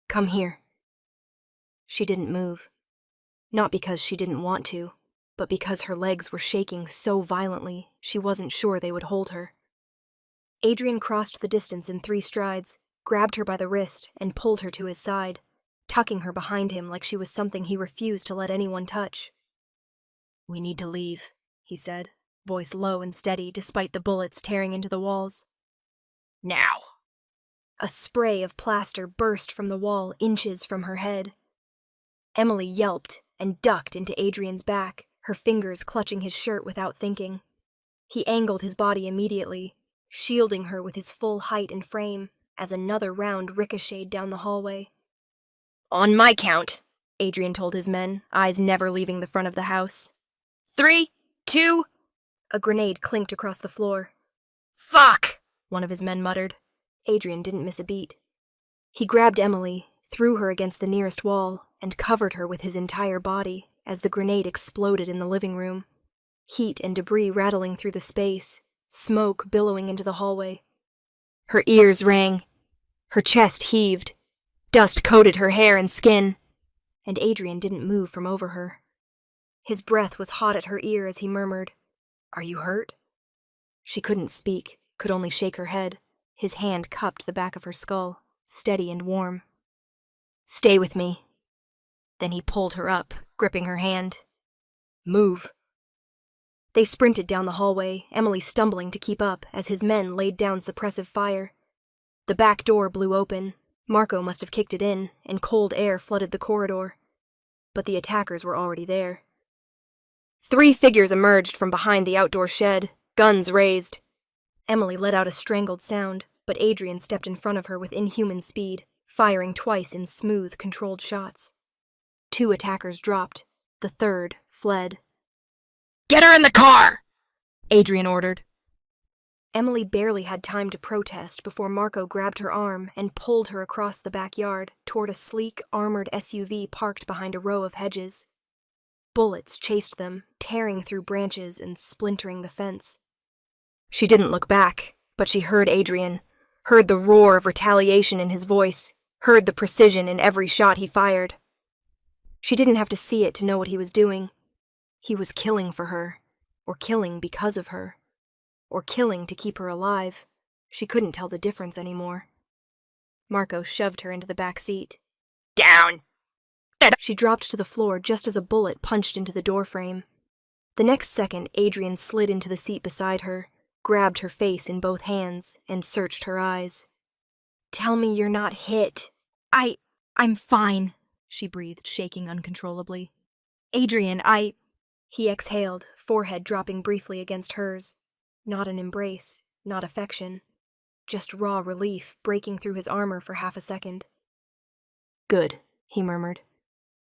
come here. She didn't move. Not because she didn't want to, but because her legs were shaking so violently she wasn't sure they would hold her. Adrian crossed the distance in 3 strides, grabbed her by the wrist, and pulled her to his side, tucking her behind him like she was something he refused to let anyone touch. "We need to leave," he said, voice low and steady despite the bullets tearing into the walls. "Now!" A spray of plaster burst from the wall inches from her head. Emily yelped and ducked into Adrian's back, her fingers clutching his shirt without thinking. He angled his body immediately, shielding her with his full height and frame, as another round ricocheted down the hallway. "On my count," Adrian told his men, eyes never leaving the front of the house. 3, 2... A grenade clinked across the floor. "Fuck!" one of his men muttered. Adrian didn't miss a beat. He grabbed Emily, threw her against the nearest wall, and covered her with his entire body as the grenade exploded in the living room. Heat and debris rattling through the space, smoke billowing into the hallway. Her ears rang. Her chest heaved. Dust coated her hair and skin. And Adrian didn't move from over her. His breath was hot at her ear as he murmured, "Are you hurt?" She couldn't speak, could only shake her head. His hand cupped the back of her skull, steady and warm. "Stay with me." Then he pulled her up, gripping her hand. "Move." They sprinted down the hallway, Emily stumbling to keep up as his men laid down suppressive fire. The back door blew open. Marco must have kicked it in, and cold air flooded the corridor. But the attackers were already there. 3 figures emerged from behind the outdoor shed, guns raised. Emily let out a strangled sound, but Adrian stepped in front of her with inhuman speed, firing twice in smooth, controlled shots. 2 attackers dropped. The 3rd fled. "Get her in the car!" Adrian ordered. Emily barely had time to protest before Marco grabbed her arm and pulled her across the backyard toward a sleek, armored SUV parked behind a row of hedges. Bullets chased them, tearing through branches and splintering the fence. She didn't look back, but she heard Adrian, heard the roar of retaliation in his voice, heard the precision in every shot he fired. She didn't have to see it to know what he was doing. He was killing for her, or killing because of her, or killing to keep her alive. She couldn't tell the difference anymore. Marco shoved her into the back seat. "Down!" She dropped to the floor just as a bullet punched into the doorframe. The next second, Adrian slid into the seat beside her, grabbed her face in both hands, and searched her eyes. "Tell me you're not hit." I'm fine," she breathed, shaking uncontrollably. "Adrian, He exhaled, forehead dropping briefly against hers. Not an embrace, not affection. Just raw relief breaking through his armor for half a second. "Good," he murmured.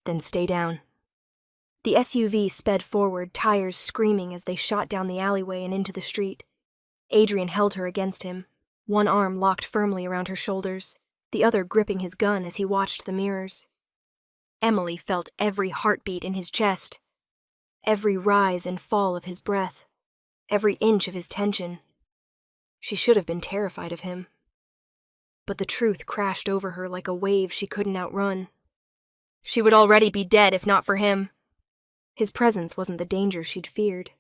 "Then stay down." The SUV sped forward, tires screaming as they shot down the alleyway and into the street. Adrian held her against him, one arm locked firmly around her shoulders, the other gripping his gun as he watched the mirrors. Emily felt every heartbeat in his chest, every rise and fall of his breath, every inch of his tension. She should have been terrified of him. But the truth crashed over her like a wave she couldn't outrun. She would already be dead if not for him. His presence wasn't the danger she'd feared.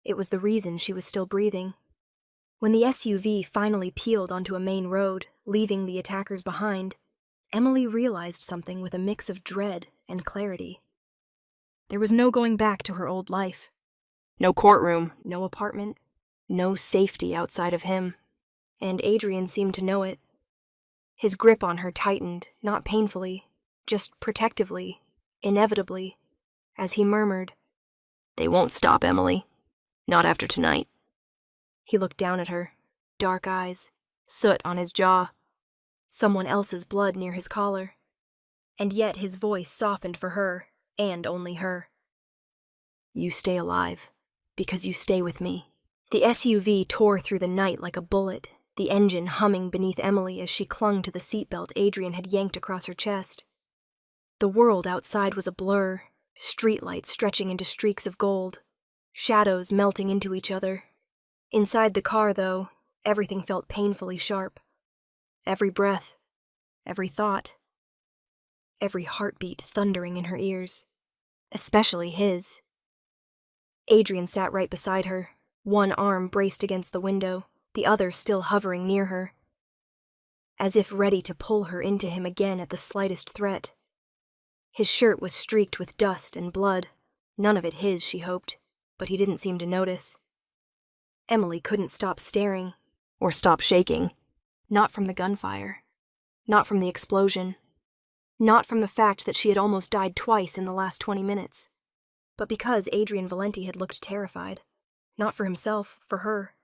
It was the reason she was still breathing. When the SUV finally peeled onto a main road, leaving the attackers behind, Emily realized something with a mix of dread and clarity. There was no going back to her old life. No courtroom. No apartment. No safety outside of him. And Adrian seemed to know it. His grip on her tightened, not painfully, just protectively, inevitably, as he murmured, "They won't stop, Emily. Not after tonight." He looked down at her, dark eyes, soot on his jaw, someone else's blood near his collar. And yet his voice softened for her, and only her. "You stay alive, because you stay with me." The SUV tore through the night like a bullet, the engine humming beneath Emily as she clung to the seatbelt Adrian had yanked across her chest. The world outside was a blur, streetlights stretching into streaks of gold, shadows melting into each other. Inside the car, though, everything felt painfully sharp. Every breath, every thought, every heartbeat thundering in her ears. Especially his. Adrian sat right beside her, one arm braced against the window, the other still hovering near her, as if ready to pull her into him again at the slightest threat. His shirt was streaked with dust and blood, none of it his, she hoped, but he didn't seem to notice. Emily couldn't stop staring, or stop shaking. Not from the gunfire, not from the explosion, not from the fact that she had almost died twice in the last 20 minutes, but because Adrian Valenti had looked terrified. Not for himself, for her.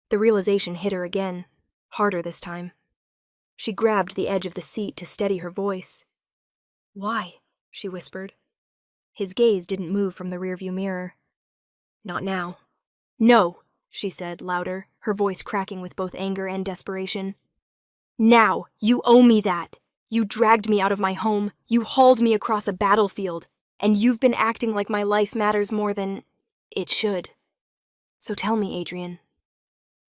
The realization hit her again, harder this time. She grabbed the edge of the seat to steady her voice. "Why?" she whispered. His gaze didn't move from the rearview mirror. "Not now." "No," she said, louder, her voice cracking with both anger and desperation. "Now! You owe me that! You dragged me out of my home, you hauled me across a battlefield, and you've been acting like my life matters more than it should. So tell me, Adrian."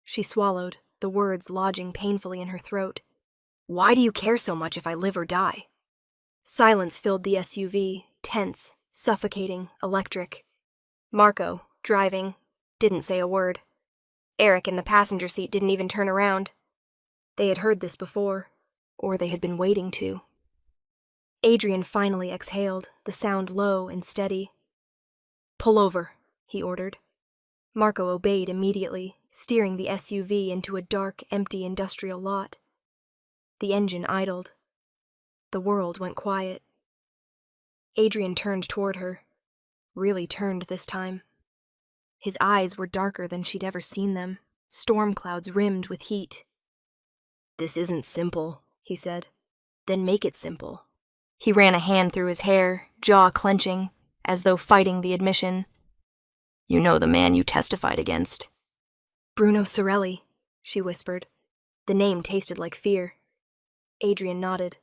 She swallowed, the words lodging painfully in her throat. "Why do you care so much if I live or die?" Silence filled the SUV, tense, suffocating, electric. Marco, driving, didn't say a word. Eric in the passenger seat didn't even turn around. They had heard this before, or they had been waiting to. Adrian finally exhaled, the sound low and steady. "Pull over," he ordered. Marco obeyed immediately, steering the SUV into a dark, empty industrial lot. The engine idled. The world went quiet. Adrian turned toward her. Really turned this time. His eyes were darker than she'd ever seen them, storm clouds rimmed with heat. "This isn't simple," he said. "Then make it simple." He ran a hand through his hair, jaw clenching, as though fighting the admission. "You know the man you testified against." "Bruno Sorelli," she whispered. The name tasted like fear. Adrian nodded.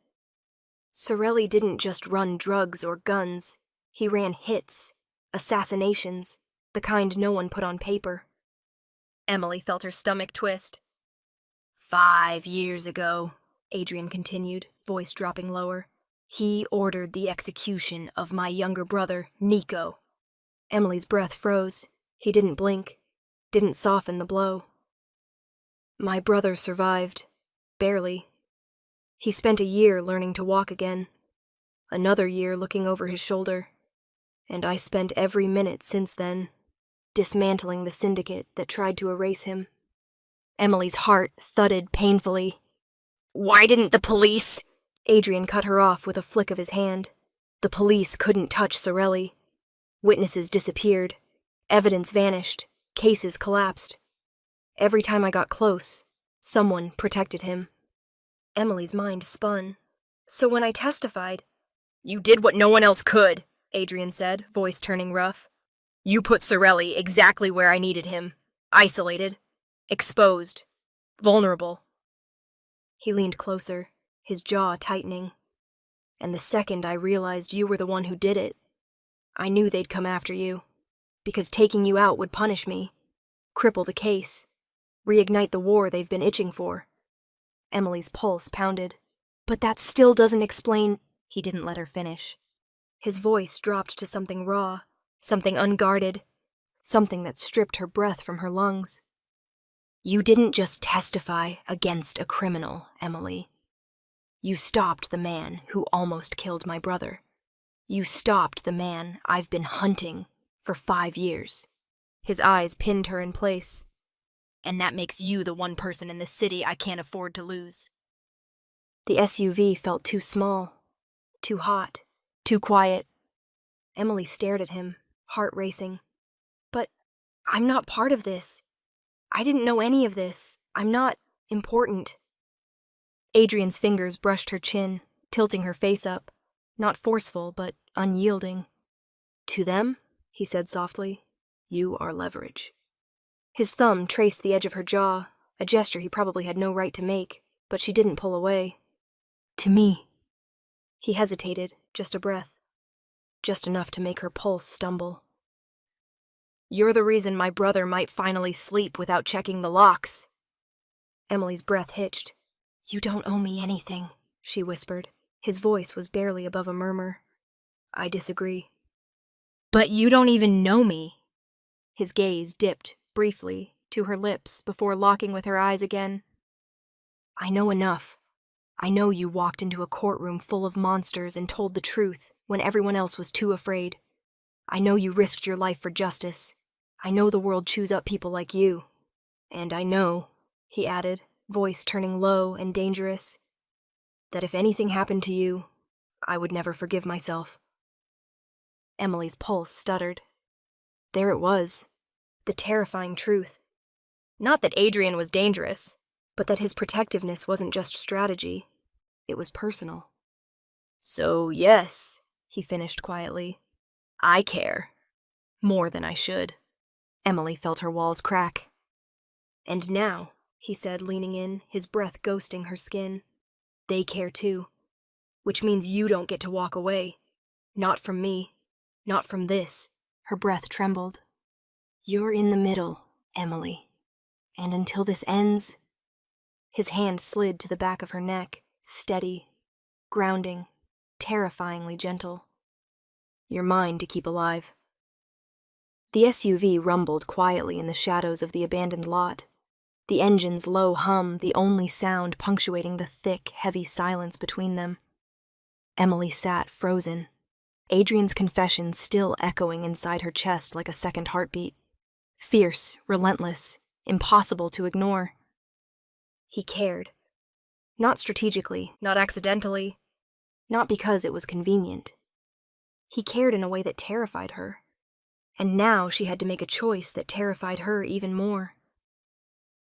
"Sorelli didn't just run drugs or guns. He ran hits, assassinations, the kind no one put on paper." Emily felt her stomach twist. 5 years ago," Adrian continued, voice dropping lower, "he ordered the execution of my younger brother, Nico." Emily's breath froze. He didn't blink, didn't soften the blow. "My brother survived. Barely. He spent a year learning to walk again. Another year looking over his shoulder. And I spent every minute since then dismantling the syndicate that tried to erase him." Emily's heart thudded painfully. "Why didn't the police?" Adrian cut her off with a flick of his hand. "The police couldn't touch Sorelli. Witnesses disappeared. Evidence vanished. Cases collapsed. Every time I got close, someone protected him." Emily's mind spun. "So when I testified—" "You did what no one else could," Adrian said, voice turning rough. "You put Sorelli exactly where I needed him. Isolated. Exposed. Vulnerable." He leaned closer, his jaw tightening. "And the second I realized you were the one who did it, I knew they'd come after you, because taking you out would punish me, cripple the case, reignite the war they've been itching for." Emily's pulse pounded. "But that still doesn't explain—" He didn't let her finish. His voice dropped to something raw, something unguarded, something that stripped her breath from her lungs. "You didn't just testify against a criminal, Emily. You stopped the man who almost killed my brother. You stopped the man I've been hunting for 5 years. His eyes pinned her in place. And that makes you the one person in this city I can't afford to lose. The SUV felt too small, too hot, too quiet. Emily stared at him, heart racing. But I'm not part of this. I didn't know any of this. I'm not important. Adrian's fingers brushed her chin, tilting her face up, not forceful, but unyielding. To them, he said softly, you are leverage. His thumb traced the edge of her jaw, a gesture he probably had no right to make, but she didn't pull away. To me. He hesitated, just a breath. Just enough to make her pulse stumble. You're the reason my brother might finally sleep without checking the locks. Emily's breath hitched. You don't owe me anything, she whispered. His voice was barely above a murmur. I disagree. But you don't even know me. His gaze dipped, briefly, to her lips before locking with her eyes again. I know enough. I know you walked into a courtroom full of monsters and told the truth when everyone else was too afraid. I know you risked your life for justice. I know the world chews up people like you. And I know, he added, voice turning low and dangerous, that if anything happened to you, I would never forgive myself. Emily's pulse stuttered. There it was, the terrifying truth. Not that Adrian was dangerous, but that his protectiveness wasn't just strategy. It was personal. So yes, he finished quietly, I care. More than I should. Emily felt her walls crack. And now, he said, leaning in, his breath ghosting her skin, they care too. Which means you don't get to walk away. Not from me. Not from this. Her breath trembled. You're in the middle, Emily. And until this ends... His hand slid to the back of her neck, steady, grounding, terrifyingly gentle. You're mine to keep alive. The SUV rumbled quietly in the shadows of the abandoned lot, the engine's low hum the only sound punctuating the thick, heavy silence between them. Emily sat frozen, Adrian's confession still echoing inside her chest like a second heartbeat. Fierce, relentless, impossible to ignore. He cared. Not strategically, not accidentally, not because it was convenient. He cared in a way that terrified her. And now she had to make a choice that terrified her even more.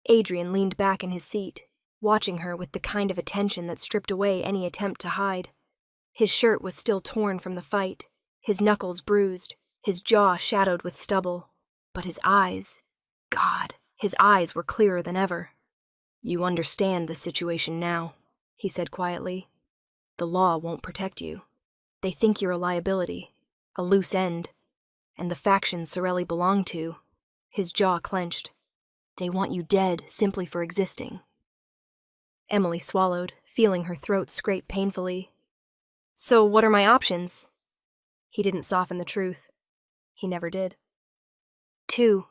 Adrian leaned back in his seat, watching her with the kind of attention that stripped away any attempt to hide. His shirt was still torn from the fight, his knuckles bruised, his jaw shadowed with stubble. But his eyes, God, his eyes were clearer than ever. You understand the situation now, he said quietly. The law won't protect you. They think you're a liability, a loose end. And the faction Sorelli belonged to, his jaw clenched. They want you dead simply for existing. Emily swallowed, feeling her throat scrape painfully. So what are my options? He didn't soften the truth. He never did. 2.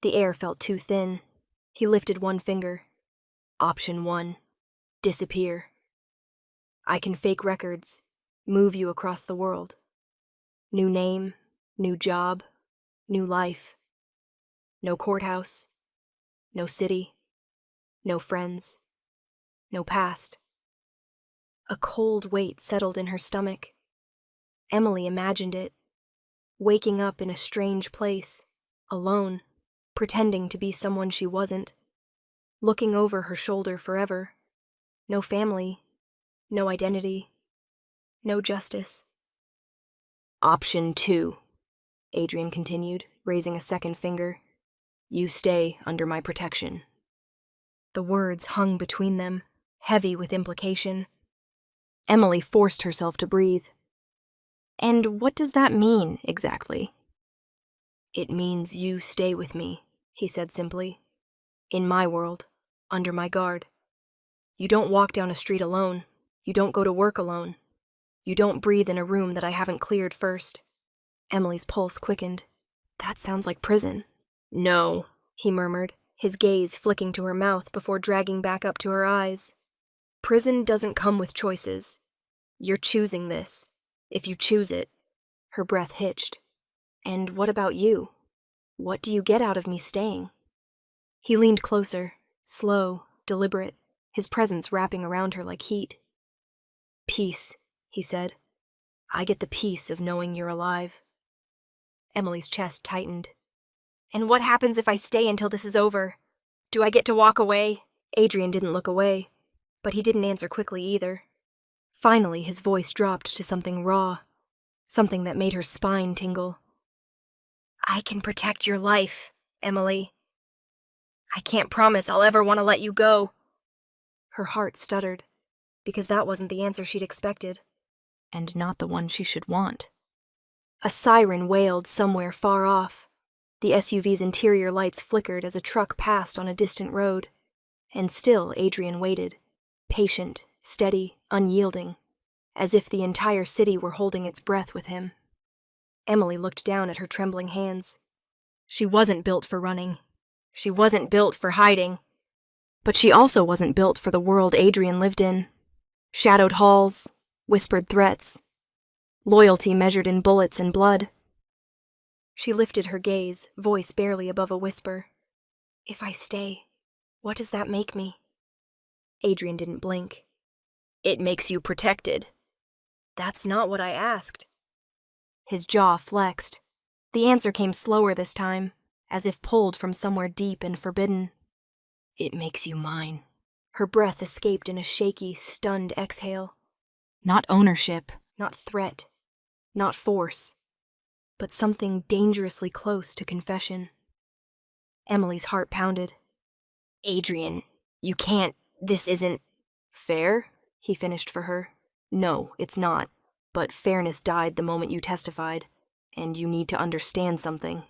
The air felt too thin. He lifted one finger. Option 1. Disappear. I can fake records, move you across the world. New name, new job, new life. No courthouse, no city, no friends, no past. A cold weight settled in her stomach. Emily imagined it, waking up in a strange place, alone, pretending to be someone she wasn't, looking over her shoulder forever. No family, no identity, no justice. Option 2, Adrian continued, raising a second finger. You stay under my protection. The words hung between them, heavy with implication. Emily forced herself to breathe. And what does that mean, exactly? It means you stay with me, he said simply. In my world, under my guard. You don't walk down a street alone. You don't go to work alone. You don't breathe in a room that I haven't cleared first. Emily's pulse quickened. That sounds like prison. No, he murmured, his gaze flicking to her mouth before dragging back up to her eyes. Prison doesn't come with choices. You're choosing this. If you choose it. Her breath hitched. And what about you? What do you get out of me staying? He leaned closer, slow, deliberate, his presence wrapping around her like heat. Peace, he said. I get the peace of knowing you're alive. Emily's chest tightened. And what happens if I stay until this is over? Do I get to walk away? Adrian didn't look away, but he didn't answer quickly either. Finally, his voice dropped to something raw, something that made her spine tingle. I can protect your life, Emily. I can't promise I'll ever want to let you go. Her heart stuttered, because that wasn't the answer she'd expected. And not the one she should want. A siren wailed somewhere far off. The SUV's interior lights flickered as a truck passed on a distant road. And still Adrian waited, patient, steady, unyielding, as if the entire city were holding its breath with him. Emily looked down at her trembling hands. She wasn't built for running. She wasn't built for hiding. But she also wasn't built for the world Adrian lived in. Shadowed halls, whispered threats, loyalty measured in bullets and blood. She lifted her gaze, voice barely above a whisper. If I stay, what does that make me? Adrian didn't blink. It makes you protected. That's not what I asked. His jaw flexed. The answer came slower this time, as if pulled from somewhere deep and forbidden. It makes you mine. Her breath escaped in a shaky, stunned exhale. Not ownership. Not threat. Not force. But something dangerously close to confession. Emily's heart pounded. Adrian, you can't. This isn't fair, he finished for her. No, it's not. But fairness died the moment you testified, and you need to understand something.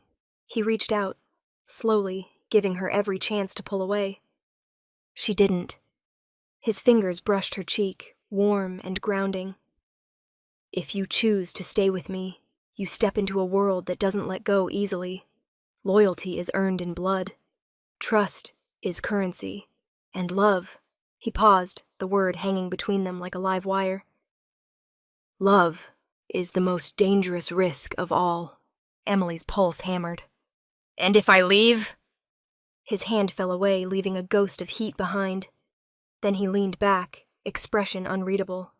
He reached out, slowly, giving her every chance to pull away. She didn't. His fingers brushed her cheek, warm and grounding. If you choose to stay with me, you step into a world that doesn't let go easily. Loyalty is earned in blood. Trust is currency. And love. He paused, the word hanging between them like a live wire. Love is the most dangerous risk of all. Emily's pulse hammered. And if I leave? His hand fell away, leaving a ghost of heat behind. Then he leaned back, expression unreadable.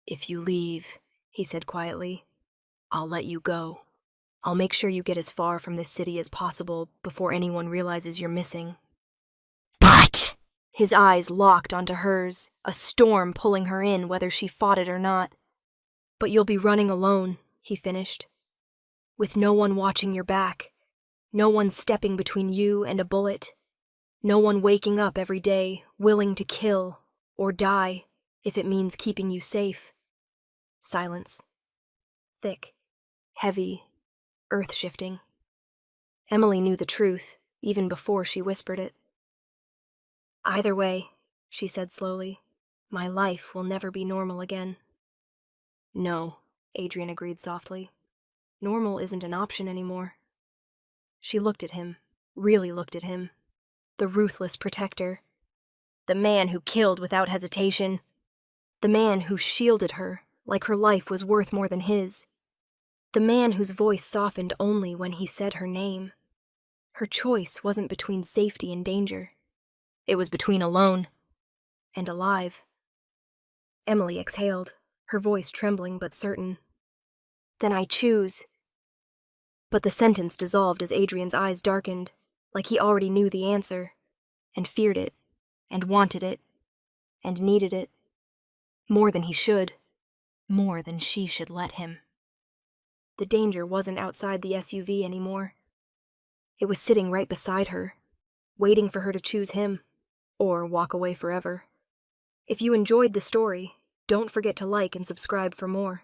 If you leave, he said quietly, I'll let you go. I'll make sure you get as far from this city as possible before anyone realizes you're missing. But! His eyes locked onto hers, a storm pulling her in whether she fought it or not. But you'll be running alone, he finished. With no one watching your back. No one stepping between you and a bullet. No one waking up every day, willing to kill or die if it means keeping you safe. Silence. Thick, heavy, earth-shifting. Emily knew the truth, even before she whispered it. Either way, she said slowly, my life will never be normal again. No, Adrian agreed softly. Normal isn't an option anymore. She looked at him, really looked at him. The ruthless protector. The man who killed without hesitation. The man who shielded her, like her life was worth more than his. The man whose voice softened only when he said her name. Her choice wasn't between safety and danger. It was between alone and alive. Emily exhaled, her voice trembling but certain. Then I choose. But the sentence dissolved as Adrian's eyes darkened, like he already knew the answer, and feared it, and wanted it, and needed it. More than he should. More than she should let him. The danger wasn't outside the SUV anymore. It was sitting right beside her, waiting for her to choose him, or walk away forever. If you enjoyed the story, don't forget to like and subscribe for more.